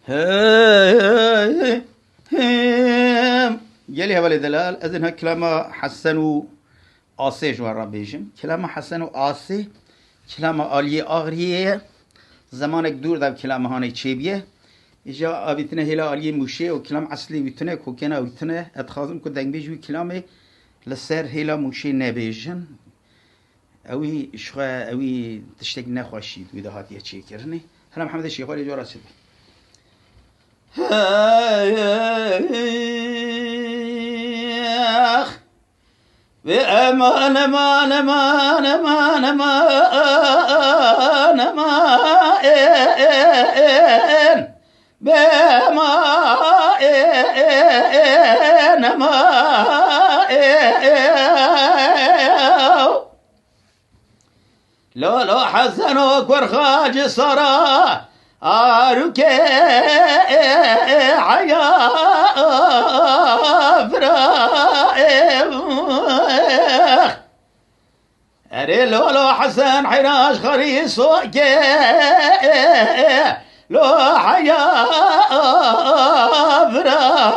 يلي هبل دلال أذن هكلامة حسنو آسي جوارا بيجم كلامة حسنو آسي كلامة آلية آغرية زمانك دور داب كلامة هاني تشيبيه إجا أبيتنا هلا آلية موشي وكلام عسلي ويتنا كوكينا ويتنا أتخاذم كدنگ بيجوي كلامة لسر هلا موشي نبيجن أوي شخا أوي تشتاق نخوشيد وإذا هاتيه تشي كرني هلا محمد الشيخ ولي جورا سيدي بأمان أمان أمان أمان أمان أمان بأمان أمان لو حسن وكور خاج صرا آروك عيا فراخ أري لو حسن حراش خريص لو حيا فراخ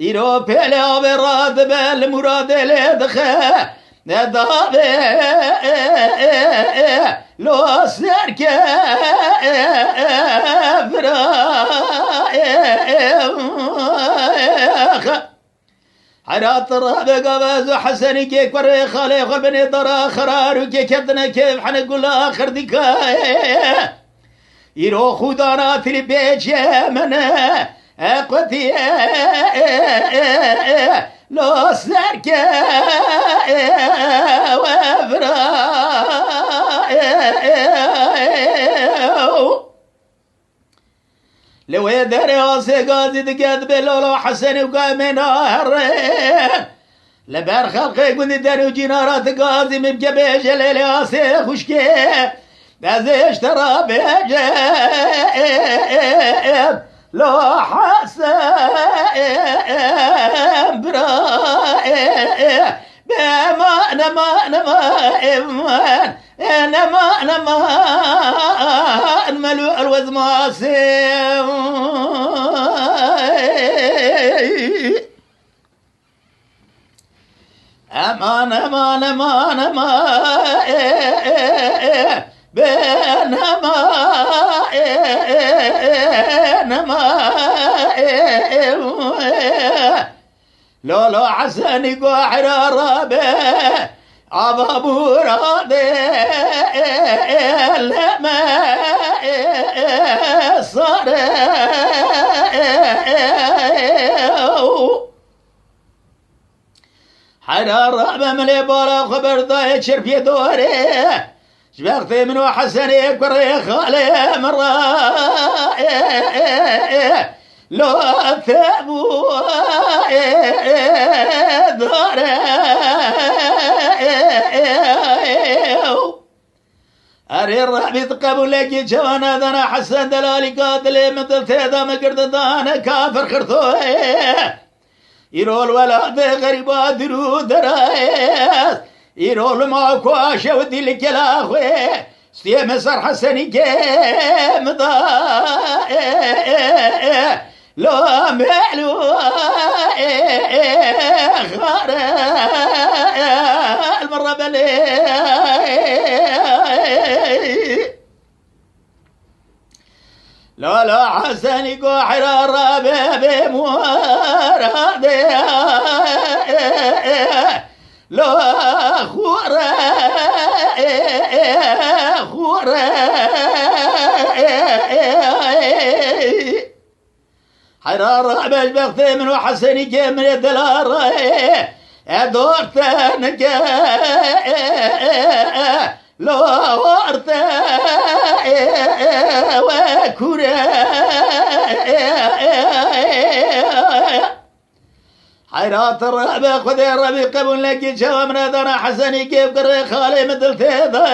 إيرو بيلا براد بالمراد لدخه ندابه لو سرك فراخ حرات رابق قباز حسني كيك وري خالي غبني درا خرار كيك يدنا كيف حنقول آخر دكاية يرو خدانا في البيت يمنا أقوتي لو سرك وفراء لو يدري عاصي دقاد بلولو حسن وقامنا هرين لبر خلقي قد داري وجينارات قاضي مبجبه جليل عاصي خشكي بازيش ترى بجاب لو حسن براء بما نما ملو الوز ماسم امان بينما لو عساني قاحر رابه عبابو رابه لما صار حرار رابه ملي بارا خبر ضايت شرفي دوره شبختي منو حسني كوري خالي مرة لو ثابو داره أري الرابط قبلك جوانا دانا حسن دلالي قاتلي مثل تيدا مقرد دانا كافر خرطوه يرول ولاد غريبا درو درايس يرول معكو عشودي لك الاخوي سيما صار حسني كيم لو مالو خار المرة بلي لا حسني قاحر الرابع بموارد لو خورا حرار باش بختي من وحسني كامل الدلار دورت نجا لو ورت وكورا حيرات الرابع خذي الربي قبل لك جوامنا دانا حسني كيف قري خالي مثل تيضا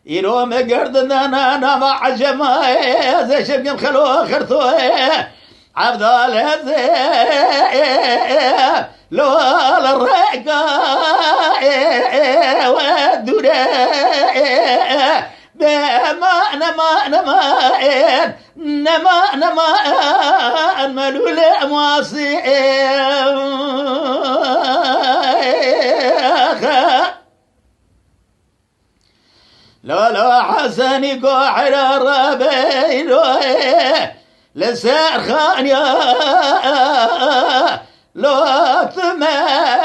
يروم قردنا انا مع جماعي زي شبقم خلو خرطوه عبد الله لو الرقا والدورة بما نما ملول مواسي لو حسني قاحر الربيل لسار خان يا لو ثما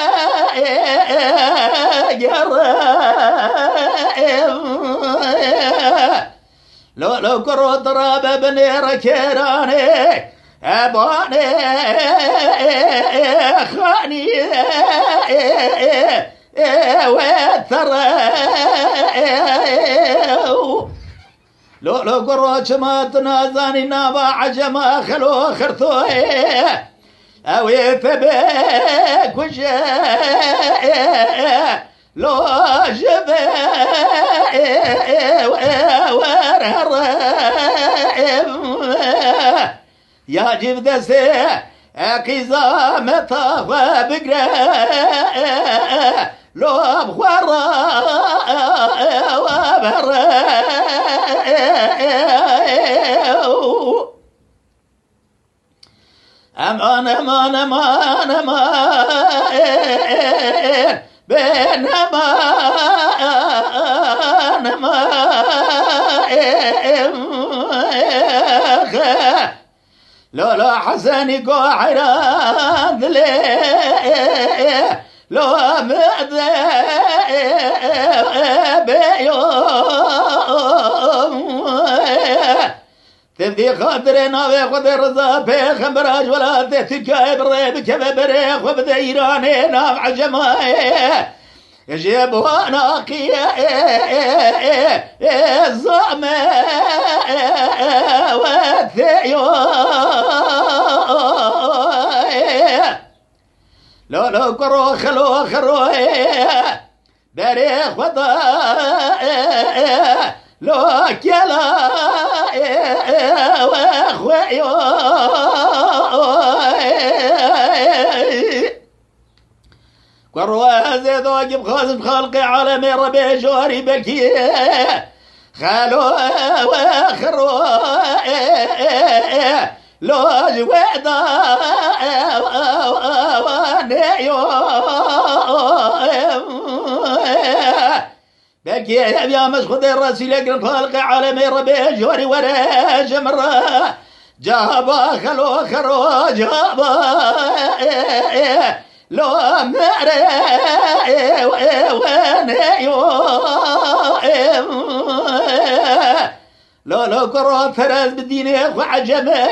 لو قروا ضرب بني ركيراني أباني خاني وثرى لو قروا ما تنازاني نابا عجما خلو خرثوي أو يثبك وجه لو جبه ورهر يا جبد سي قيزا مطاوى بقرا لو بخورا وبرا أمان بينما لو حسني قاحران لو مدى تبدي خاطرنا بخد الرضا بخبراج ولا تتكاي بريب كبريخ وبدا ايراني نام عجماي يجيبوا ناقية الزعمة والثيو لو قرو خلو بريخ وضا لو كلا واخويو قروا زيد واجب خازم خلقي عالمي ربي جوري بلكي خالو واخرو لو جويدا ونيو بلكي يا مسخوذ الرسول يقرن خلقي عالمي ربي جوري ورا جمرة جابا خلو خرو جابا لو مري ونيو لو قرأ فرز بديني وعجمه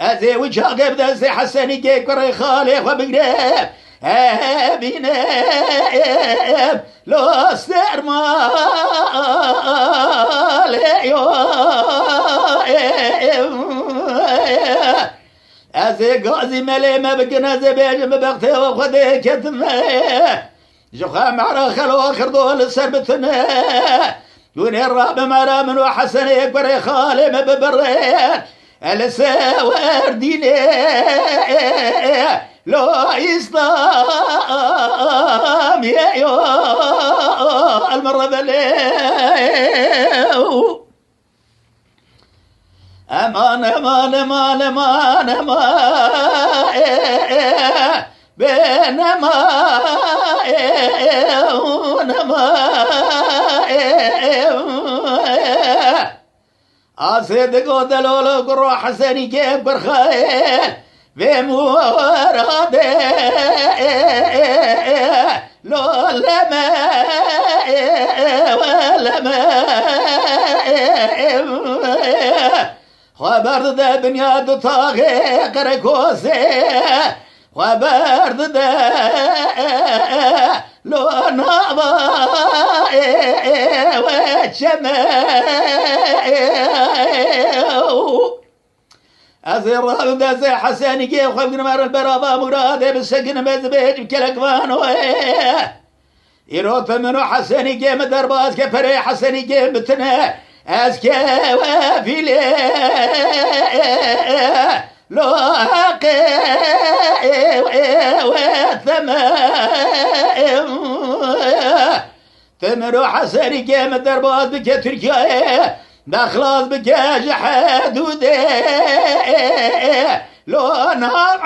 أزي وجه قبل زي حسني كي قرأ خالي وبقرب بينب لو استرمال أزي قازي ملي ما بقنا زبيج ما بغتي وخذي كتمه جخا معرا خلو آخر دول السربتنا وني الراب مرا من وحسن يكبر خالي ما ببرين السوار ديني لو إسلام يا المرة بليو أمان بينما أصدق دلول قرو حسني كيف برخاي بمورادي لو لما خبر ذا بنياد طاغي قركوسي خبر ذا لو نابا وشماء أزير هذا زي حساني كيف خبر مار البرابة مرادي بالسكن مزبيج بكالكفانو يروت منو حساني كيف مدرباز كفري حساني كيف بتنا أزكى وفيلي لو حقي وثما تمر حسني كام دربات بك تركيا بخلاص بك حدود لو نار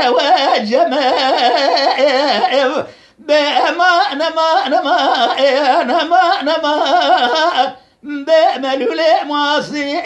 وجمال بأمان ما بأمل ولا معصي